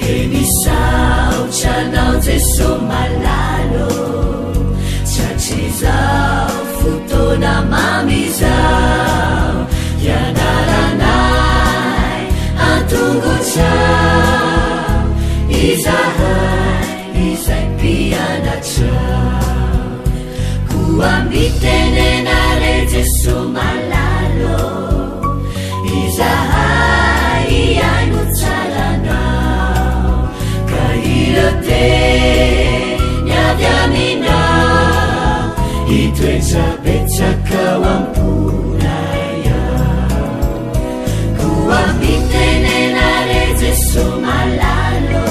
Misaotryanao Jeso malalo satria zao fotoana mamizao ianaranay antongotrao izahay izay mpianatrao koa mitenenare Jeso malalo izahay iaino tsaranao ka iroteny avy aminao itoetrabetsaka ao amponaya koa mitenenare Jeso malalo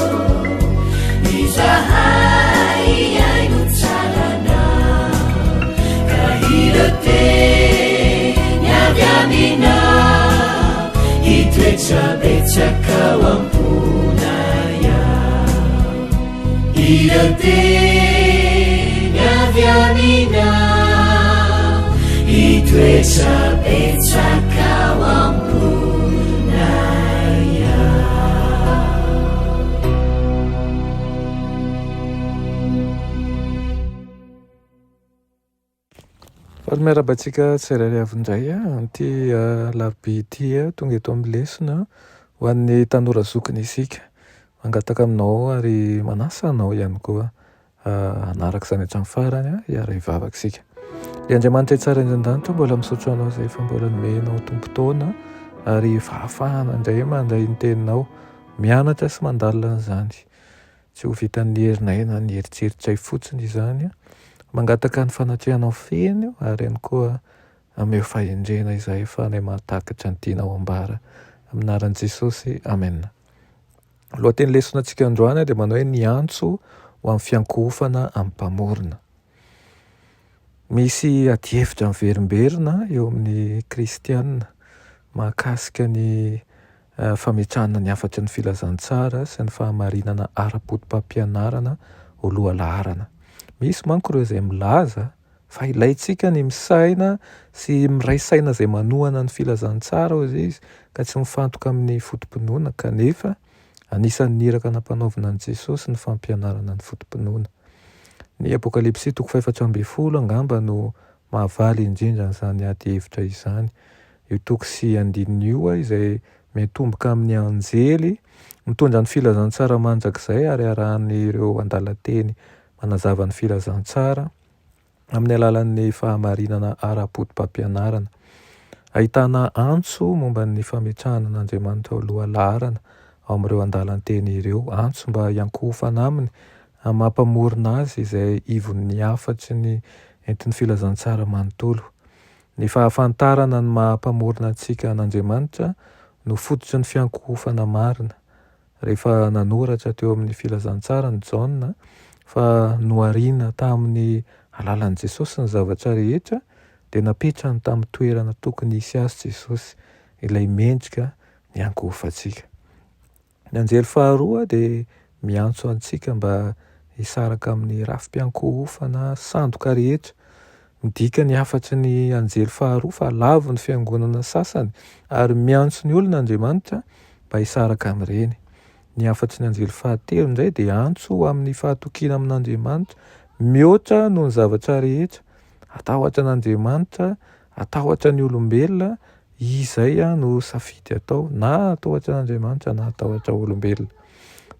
izahay iaino tsaranao ka iroteny avy aminao itoetrabetsaka ao amponaya iroteny avy aminao itoetrabetsaka ao amponaya. Faly miarabantsika tsirairay avindray anty larobia ity tonga eto amin'ny lesona ho an'ny tanora zokiny isika mangataka aminao ary manasa anao ihany koa anaraka izany hatramin'ny farany hiara hivavaka isika. Dia Andriamanitra tsara indrindanitra mbola misaotra anao izay fa mbola nomenao tompotoana ary fahafahana indray mandray ny teninao mianatra sy mandalina an'izany tsy ho vitan'ny herinay na ny heritreritray fotsiny izany mangataka ny fanatrehanao feno ary ihany koa ameo fahendrena izay fa nay mahatakatra ny tianao ambara aminaran'i Jesosy amen. Lohateny lesona antsika androany dia manao hoe ny antso ho amin'ny fiankohofana amin'ny mpamorona. Misy ady-hevitra miverimberina eo amin'ny kristianina mahakasika ny fametrahana ny afatry ny filazantsara sy ny fahamarinana ara-potom-pampianarana ho loha laharana. Misy manko ireo izay milaza fa ilayntsika ny misaina sy miray saina izay manohana ny filazantsara hozy izy ka tsy mifantoka amin'ny fotom-pinoana kanefa anisan'ny niraka nampanaovina an'i Jesosy ny fampianarana ny fotom-pinoana. Ny Apokalipsy 4:12 angamba no mahavaly indrindra izany ady-hevitra izany. Io toko sy andininy io izay mitomboka amin'ny anjely mitondra ny filazantsara mandrakizay ary arahan'ireo andalan-teny manazava ny filazantsara amin'ny alalan'ny fahamarinana ara-potom-pampianarana. Ahitana antso momba ny fametrahana an'Andriamanitra ho loha laharana ao amin'ireo andalan-teny ireo, antso mba hiankohofana aminy mampamorona azy izay ivon'ny afatry ny entin'ny filazantsara manontolo. Ny fahafantarana ny mampamorona antsika an'Andriamanitra no fototry ny fiankohofana marina. Rehefa nanoratra teo amin'ny filazantsara ny Jaona fa noariana tamin'ny alalan'i Jesosy ny zavatra rehetra dia napetrany tamin'ny toerana tokony hisy azy Jesosy ilay mendrika ny ankohofantsika. Ny anjely faharoa dia miantso antsika mba hisaraka amin'ny rafim-piankohofana sandoka rehetra. Midika ny afatry ny anjely faharoa fa lavo ny fiangonana sasany ary miantso ny olona Andriamanitra mba hisaraka amin'ireny. Ny afatry ny anjely fahatelo indray dia antso amin'ny fahatokiana amin'Andriamanitra mihoatra noho ny zavatra rehetra. Atahotra an'Andriamanitra, atahotra ny olombelona, izay no safidy atao na atahotra an'Andriamanitra na atahotra olombelona.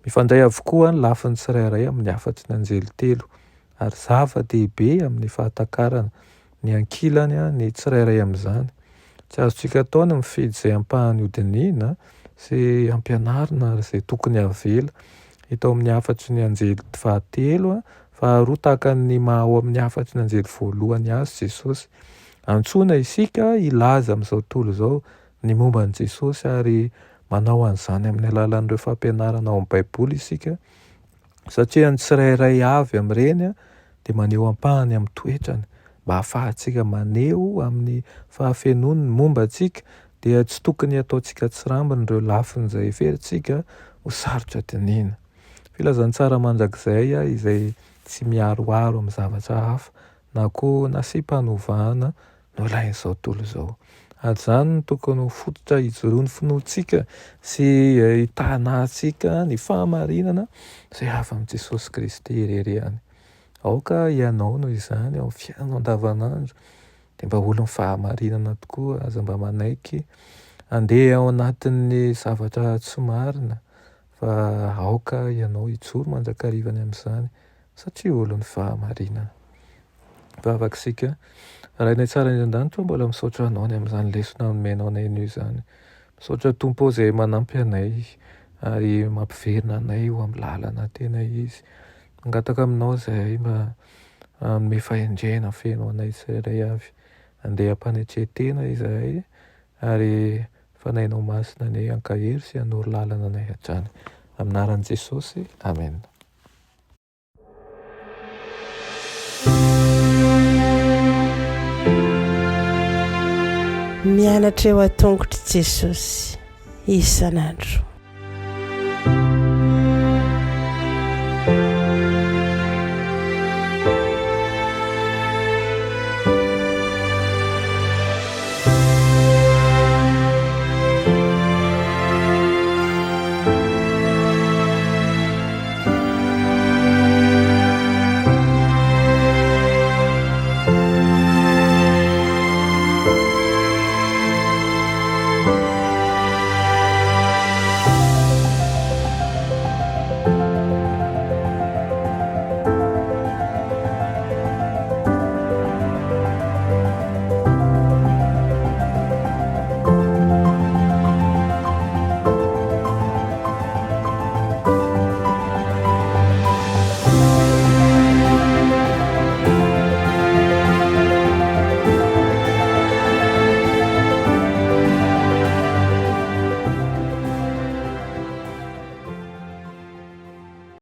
Mifandray avokoa ny lafin'ny tsirairay amin'ny afatry ny anjely telo ary zava-dehibe amin'ny fahatakarana ny ankilany ny tsirairay amin'izany. Tsy azontsika atao ny mifidy izay ampahany hodiniana sy ampianarina izay tokony avela. Hita ao amin'ny afatry ny anjely fahatelo faharoa tahaka ny maha ao amin'ny afatry ny anjely voalohany azy Jesosy. Antsoina isika ilaza amin'izao tontolo izao ny momba an'i Jesosy ary manao an'izany amin'ny alalan'ireo fampianarana ao amin'ny Baiboly isika satria ny tsirairay avy amin'ireny dia maneho ampahany amin'ny toetrany mba hahafahantsika maneho amin'ny fahafenony ny momba antsika dia tsy tokony ataontsika tsirambina ireo lafiny izay heverintsika ho sarotra dinihana. Filazantsara mandrakizay izay tsy miaroaro amin'ny zavatra hafa na koa nasy-panovana no ilain'izao tontolo izao. Zany no tokony ho fototra hijoroan'ny finoantsika sy hitanantsika ny fahamarinana izay avy amin'i Jesosy Kristy irerehany. Aoka ianao noho izany ao amin'ny fiainanao andavanandro dia mba olon'ny fahamarinana tokoa, aza mba manaiky andeha ao anatin'ny zavatra tsy marina, fa aoka ianao hijoro manjakarivany amin'izany satria olon'ny fahamarinana. Vavakisika raha ny tsara indran-danitra mbola misaotra anao ny amin'izany lesona nomenao anay io izany. Misaotra Tompo izay manampy anay ary mampiverina anay eo amin'ny lalana tena izy. Mangataka aminao izay mba hanome fahendrena feno anay tsirairay avy. Andeha hampanetretena izahay ary fanainao masina ny ankahery sy hanoro lalana anay hatrany. Amin'ny anaran'i Jesosy, amen. Mianatra eo an-tongotry Jesosy isan'andro.